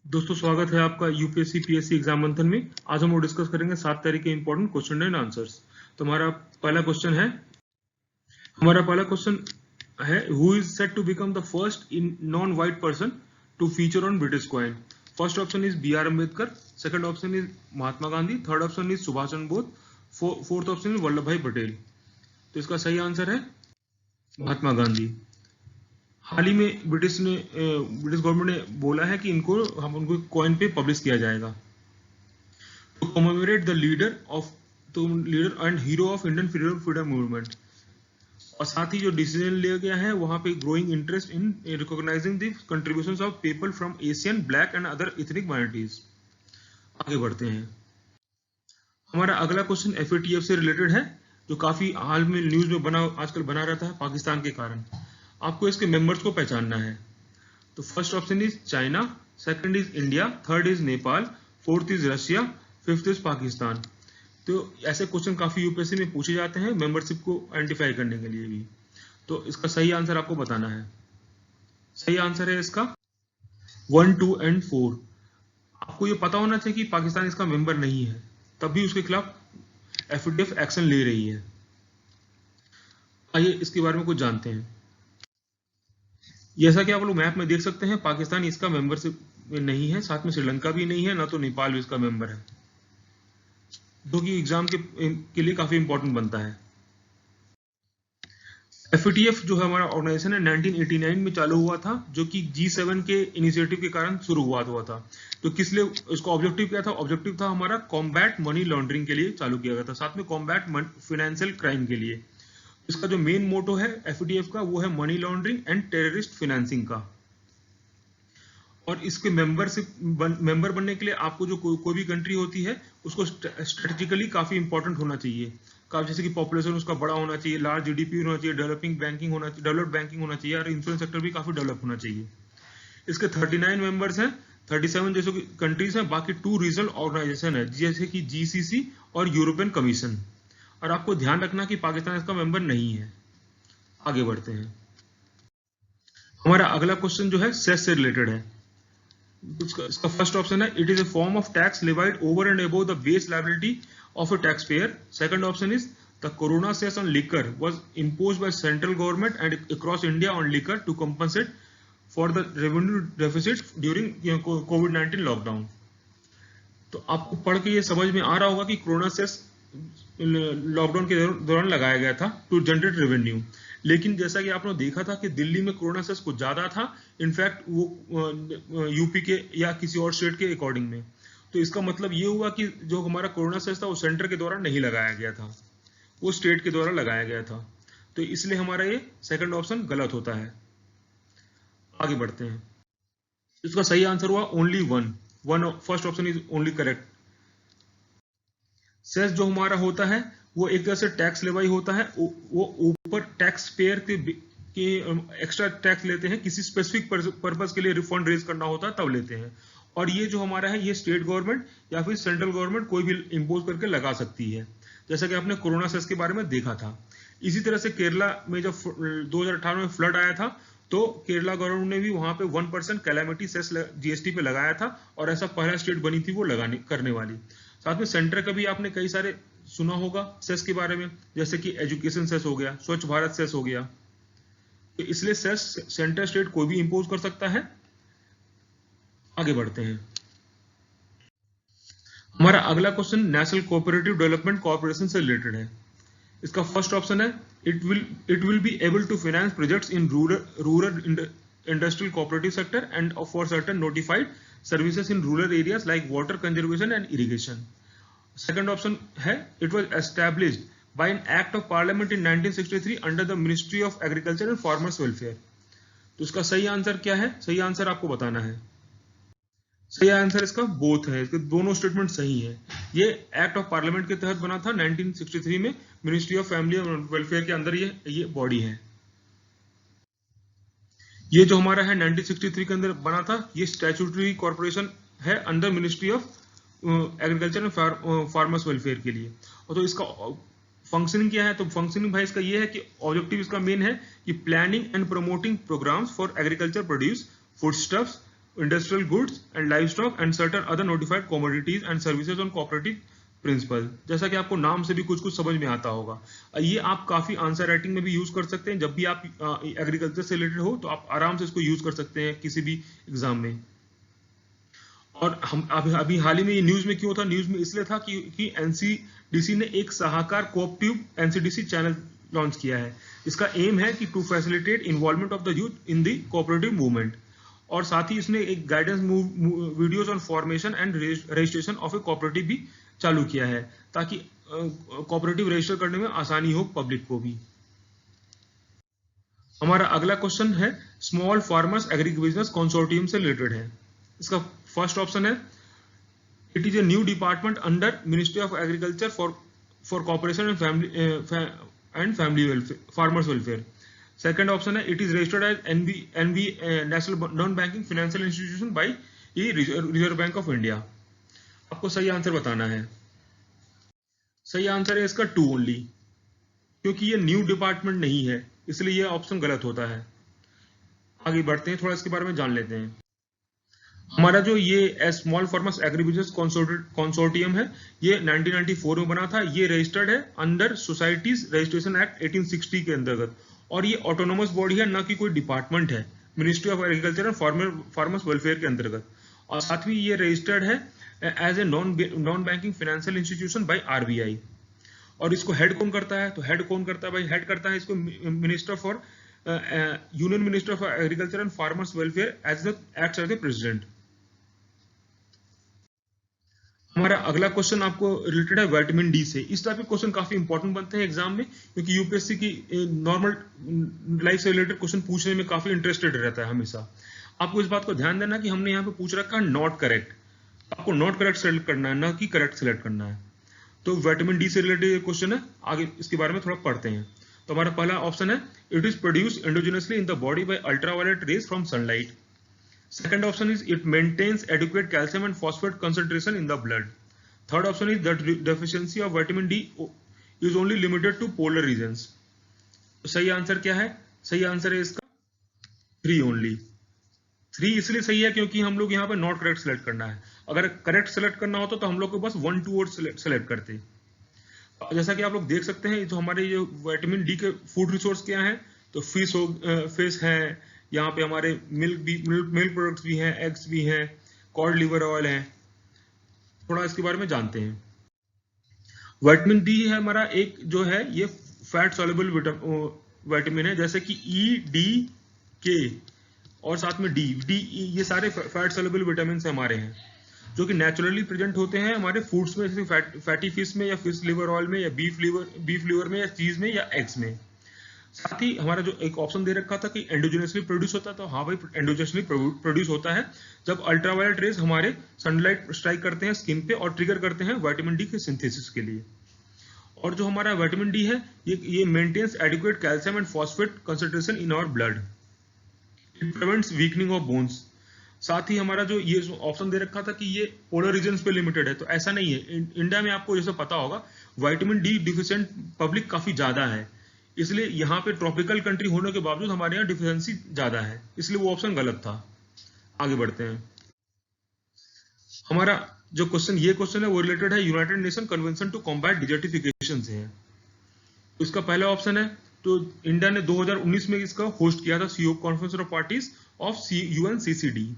दोस्तों स्वागत है आपका यूपीएससी पीएससी एग्जाम मंथन में। आज हम डिस्कस करेंगे 7 तारीख के इंपॉर्टेंट क्वेश्चन एंड आंसर्स। तो हमारा पहला क्वेश्चन है who is set to become the first in non white person to feature on British coin. First option is B R Ambedkar, second option is Mahatma Gandhi, third option is Subhash Chandra Bose, fourth option is Vallabh Bhai Patel. तो इसका सही answer है महात्मा गांधी। हाल ही में British government ने बोला है कि उनको कॉइन पे पब्लिश किया जाएगा to commemorate the leader and hero of Indian freedom movement. और साथ ही जो डिसीजन लिया गया है वहां पे growing interest in recognising the contributions of people from Asian, black and other ethnic minorities. आगे बढ़ते हैं। हमारा अगला क्वेश्चन एफएटीएफ से रिलेटेड है, जो काफी हाल में न्यूज में आजकल बना रहता है पाकिस्तान के कारण। आपको इसके मेंबर्स को पहचानना है। तो first option is China, second is India, third is Nepal, fourth is Russia, fifth is Pakistan. तो ऐसे क्वेश्चन काफी यूपीएससी में पूछे जाते हैं मेंबरशिप को आइडेंटिफाई करने के लिए भी। तो इसका सही आंसर आपको बताना है। सही आंसर है इसका 1, 2 एंड 4। आपको ये पता होना चाहिए कि पाकिस्तान इसका मेंबर नहीं है, तब भी उसके खिलाफ एफएटीएफ एक्शन ले रही है। आइए इसके बारे में कुछ जानते हैं। जैसा कि आप लोग मैप में देख सकते हैं, पाकिस्तान इसका मेंबरशिप में नहीं है, साथ में श्रीलंका भी नहीं है, ना तो नेपाल भी इसका मेंबर है, जो कि एग्जाम के लिए काफी इंपॉर्टेंट बनता है। एफएटीएफ जो है हमारा ऑर्गेनाइजेशन है 1989 में चालू हुआ था, जो कि G7 के इनिशिएटिव के कारण शुरुआत हुआ था। तो किस लिए इसका ऑब्जेक्टिव क्या था? ऑब्जेक्टिव था हमारा कॉम्बैट मनी लॉन्ड्रिंग के लिए चालू किया गया था, साथ में कॉम्बैट फाइनेंशियल क्राइम के लिए। इसका जो मेन मोटो है एफएटीएफ का वो है money laundering and terrorist financing का। और इसके मेंबर बनने के लिए आपको जो कोई भी कंट्री होती है उसको स्ट्रेटेजिकली काफी इंपॉर्टेंट होना चाहिए। जैसे कि पॉपुलेशन उसका बड़ा होना चाहिए, लार्ज जीडीपी होना चाहिए, डेवलप्ड बैंकिंग होना चाहिए, और इंश्योरेंस सेक्टर भी काफी डेवलप होना चाहिए। इसके 39 मेंबर्स हैं, 37 जैसे कंट्रीज हैं, बाकी 2 रीजनल ऑर्गेनाइजेशन है जैसे कि जीसीसी और यूरोपियन कमीशन। और आपको ध्यान रखना कि पाकिस्तान इसका मेंबर नहीं है। आगे बढ़ते हैं। हमारा अगला क्वेश्चन जो है सेस से रिलेटेड है। इसका फर्स्ट ऑप्शन है it is a form of tax levied over and above the base liability of a taxpayer. Second option is the corona cess on liquor was imposed by central government and across India on liquor to compensate for the revenue deficit during COVID-19 lockdown. तो आपको पढ़ के ये समझ में आ रहा होगा कि कोरोना सेस लॉकडाउन के दौरान लगाया गया था टू जनरेट रेवेन्यू। लेकिन जैसा कि आपने देखा था कि दिल्ली में कोरोना सेस कुछ ज्यादा था, इनफैक्ट वो यूपी के या किसी और स्टेट के अकॉर्डिंग में। तो इसका मतलब ये हुआ कि जो हमारा कोरोना सेस था वो सेंटर के द्वारा नहीं लगाया गया था, वो स्टेट के द्वारा लगाया गया था। तो इसलिए हमारा ये सेकंड ऑप्शन गलत होता है। आगे बढ़ते हैं। इसका सही आंसर हुआ only one. First option is only correct. Cess जो हमारा होता है वो एक तरह से टैक्स लेवाई होता है, वो ऊपर टैक्स पेयर के एक्स्ट्रा टैक्स लेते हैं, किसी स्पेसिफिक पर्पस के लिए रिफंड रेज करना होता है तब लेते हैं। और ये जो हमारा है ये स्टेट गवर्नमेंट या फिर सेंट्रल गवर्नमेंट कोई भी इंपोज करके लगा सकती है, जैसा कि आपने कोरोना सेस के बारे में देखा था। इसी तरह से केरला में जब 2018 में फ्लड आया था तो केरला गवर्नमेंट ने भी वहां पे 1% कैलामिटी सेस जीएसटी पे लगाया था, और ऐसा पहला स्टेट बनी थी वो करने वाली। साथ में सेंटर का भी आपने कई सारे सुना होगा सेस के बारे में, जैसे कि एजुकेशन सेस हो गया, स्वच्छ भारत सेस हो गया। तो इसलिए सेस सेंटर स्टेट कोई भी इंपोज कर सकता है। आगे बढ़ते हैं। हमारा अगला question national cooperative development corporation से रिलेटेड है। इसका फर्स्ट ऑप्शन है it will be able to finance projects in rural industrial cooperative sector and for certain notified services in rural areas like water conservation and irrigation. Second option है it was established by an act of parliament in 1963 under the ministry of agriculture and farmers welfare. तो इसका सही answer क्या है? सही answer आपको बताना है। सही आंसर इसका बोथ है, इसके दोनों स्टेटमेंट सही है। ये एक्ट ऑफ पार्लियामेंट के तहत बना था 1963 में, ministry of family and welfare के अंदर ये बॉडी है। ये जो हमारा है 1963 के अंदर बना था, ये स्टैट्यूटरी कॉर्पोरेशन है under ministry of agriculture and farmers Welfare के लिए। और तो इसका फंक्शनिंग क्या है? तो फंक्शनिंग भाई इसका ये है कि ऑब्जेक्टिव इसका मेन है कि planning and promoting programmes for agriculture produce, foodstuffs, industrial goods and livestock and certain other notified commodities and services on cooperative principle। जैसा कि आपको नाम से भी कुछ कुछ समझ में आता होगा। ये आप काफी आंसर राइटिंग में भी यूज कर सकते हैं। जब भी आप एग्रीकल्चर से रिलेटेड हो तो आप आराम से इसको यूज कर सकते हैं किसी भी एग्जाम में। और हम अभी हाल ही में ये न्यूज में क्यों था? न्यूज में इसलिए था कि एनसीडीसी ने एक सहाकार कोऑपरेटिव एनसीडीसी चैनल लॉन्च किया है। इसका एम है कि to facilitate involvement of the youth in the cooperative movement, और साथ ही इसने एक guidance videos on formation and registration of a cooperative भी चालू किया है, ताकि कोऑपरेटिव रजिस्टर करने में आसानी हो पब्लिक को भी। हमारा अगला क्वेश्चन है small farmers agri business consortium से रिलेटेड है। इसका फर्स्ट ऑप्शन है it is a new department under ministry of agriculture for corporation and family welfare, farmers welfare. Second option है it is registered as NB national non banking financial institution by Reserve Bank of India. आपको सही answer बताना है। सही answer है इसका 2 only, क्योंकि ये न्यू डिपार्टमेंट नहीं है, इसलिए ये ऑप्शन गलत होता है। आगे बढ़ते हैं, थोड़ा इसके बारे में जान लेते हैं। हमारा जो ये small farmers agri business consortium है, ये 1994 में बना था। ये रजिस्टर्ड है अंडर सोसाइटीज रजिस्ट्रेशन एक्ट 1860 के अंतर्गत, और ये ऑटोनोमस बॉडी है, ना कि कोई डिपार्टमेंट है, Ministry of agriculture and farmers Welfare के अंतर्गत। और साथ ही ये रजिस्टर्ड है as a non banking financial institution by RBI. और इसको हेड कौन करता है? तो हेड कौन करता है भाई? हेड करता है इसको minister for union minister for agriculture and farmers welfare as the president. हमारा अगला क्वेश्चन आपको रिलेटेड है विटामिन डी से। इस टाइप के क्वेश्चन काफी इंपॉर्टेंट बनते हैं एग्जाम में, क्योंकि यूपीएससी की नॉर्मल लाइफ से रिलेटेड क्वेश्चन पूछने में काफी इंटरेस्टेड रहता है हमेशा। आपको इस बात को ध्यान देना कि हमने यहाँ पे पूछ रखा है नॉट करेक्ट, आपको नॉट करेक्ट सेलेक्ट करना है, ना कि करेक्ट सेलेक्ट करना है। तो विटामिन डी से रिलेटेड क्वेश्चन है, आगे इसके बारे में थोड़ा पढ़ते हैं। तो हमारा पहला ऑप्शन है it is produce endogenously in the body by ultraviolet rays from sunlight. Second option is it maintains adequate calcium and phosphate concentration in the blood. Third option is that deficiency of vitamin D is only limited to polar regions. तो सही answer क्या है? सही answer है इसका 3 only. 3 इसलिए सही है क्योंकि हम लोग यहाँ पे नॉट करेक्ट सेलेक्ट करना है। अगर करेक्ट सेलेक्ट करना होता तो हम लोग को बस 1, 2 और सेलेक्ट करते। जैसा कि आप लोग देख सकते हैं, तो हमारे जो विटामिन डी के फूड रिसोर्स क्या है, तो फिश है, यहाँ पे हमारे मिल्क प्रोडक्ट्स भी हैं, एग्स भी हैं, कॉड लिवर ऑयल है। थोड़ा इसके बारे में जानते हैं। विटामिन डी है हमारा एक जो है ये फैट सॉल्युबल विटामिन है, जैसे कि ई, डी, के और साथ में डी, ये सारे फैट सॉल्युबल विटामिन हमारे हैं, जो कि नेचुरली प्रेजेंट होते हैं हमारे फूड्स में, जैसे फैटी फिश में या फिश लिवर ऑयल में या बीफ लिवर में या चीज में या एग्स में। साथ ही हमारा जो एक ऑप्शन दे रखा था कि एंडोजेनसली प्रोड्यूस होता है, तो हाँ भाई एंडोजेनसली प्रोड्यूस होता है जब अल्ट्रावायलेट रेज हमारे सनलाइट स्ट्राइक करते हैं स्किन पे और ट्रिगर करते हैं विटामिन डी के सिंथेसिस के लिए। और जो हमारा विटामिन डी है ये maintains adequate calcium and phosphate concentration in our blood. It prevents weakening of bones. साथ ही हमारा जो ये ऑप्शन दे रखा था कि ये पोलर रीजन्स पे लिमिटेड है, तो ऐसा नहीं है। इंडिया में आपको जैसे पता होगा विटामिन डी डिफिशिएंट पब्लिक काफी ज्यादा है, इसलिए यहाँ पे ट्रॉपिकल कंट्री होने के बावजूद हमारे यहाँ डिफिशिएंसी ज्यादा है, इसलिए वो ऑप्शन गलत था। आगे बढ़ते हैं। हमारा जो ये क्वेश्चन है वो रिलेटेड है United Nation Convention to Combat Desertification से है। इसका पहला ऑप्शन है, तो इंडिया ने 2019 में इसका होस्ट किया था, CO conference of parties of UNCCD.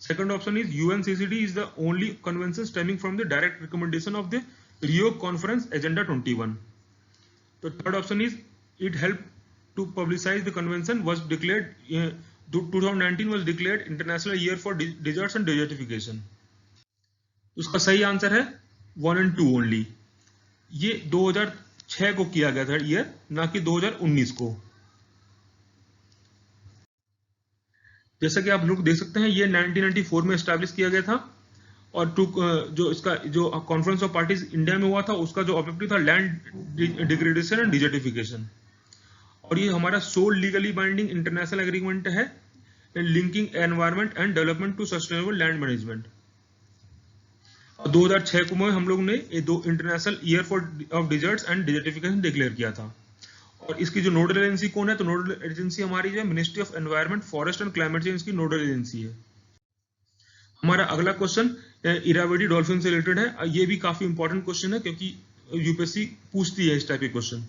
Second option is UNCCD is the only convention stemming from the direct recommendation of the Rio conference agenda 21। तो third option is it helped to publicize the convention was declared 2019 was declared international year for deserts and desertification। उसका सही answer है 1 and 2 only. ये 2006 को किया गया था year, ना कि 2019 को। जैसा कि आप लोग देख सकते हैं ये 1994 में एस्टैब्लिश किया गया था, और जो इसका जो कॉन्फ्रेंस ऑफ पार्टीज इंडिया में हुआ था उसका जो ऑब्जेक्टिव था लैंड डिग्रेडेशन एंड डिजर्टिफिकेशन। और ये हमारा sole legally binding international agreement है linking environment and development to sustainable land management. 2006 में हम लोग ने ये 2 international year of deserts and desertification declare किया था। और इसकी जो नोडल एजेंसी कौन है, तो नोडल एजेंसी हमारी जो है Ministry of environment forest and climate change की नोडल एजेंसी है। हमारा अगला क्वेश्चन इरावदी डॉल्फिन से रिलेटेड है। ये भी काफी इंपॉर्टेंट क्वेश्चन है क्योंकि यूपीएससी पूछती है इस टाइप के क्वेश्चन।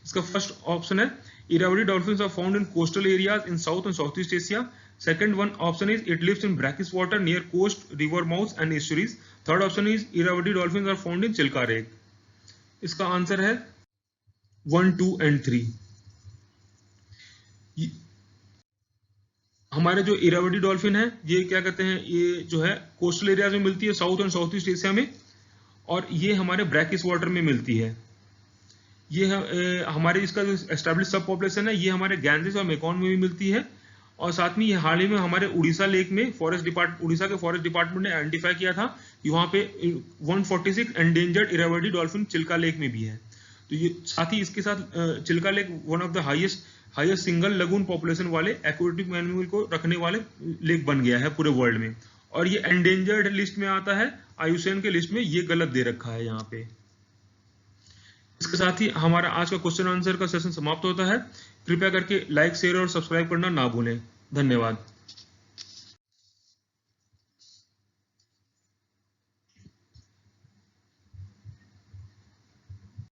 इसका फर्स्ट ऑप्शन है Irrawaddy dolphins are found in coastal areas in South and South East Asia. Second one option is it lives in brackish water near coast, river mouths and estuaries. Third option is Irrawaddy dolphins are found in Chilika Lake. इसका answer है 1, 2 and 3। हमारे जो Irrawaddy dolphin है ये क्या कहते हैं, ये जो है कोस्टल एरियाज में मिलती है south and South East Asia में, और ये हमारे ब्रैकिश वाटर में मिलती है। ये हमारे इसका जो एस्टैब्लिश सब पॉपुलेशन है ये हमारे गैंजेस और मेकॉन में भी मिलती है। और साथ में ये हाल ही में हमारे उड़ीसा लेक में उड़ीसा के फॉरेस्ट डिपार्टमेंट ने आइडेंटिफाई किया था कि वहाँ पे 146 endangered Irrawaddy dolphin Chilika Lake में भी है। तो ये साथ ही इसके साथ Chilika Lake one of the highest single lagoon population वाले एक्वेटिक एनिमल को रखने वाले लेक बन गया है पूरे वर्ल्ड में। और ये एंडेंजर्ड लिस्ट में आता है, IUCN के लिस्ट में ये गलत दे रखा है यहाँ पे। इसके साथ ही हमारा आज का क्वेश्चन आंसर का सेशन समाप्त होता है। कृपया करके लाइक, शेयर और सब्सक्राइब करना ना भूलें। धन्यवाद।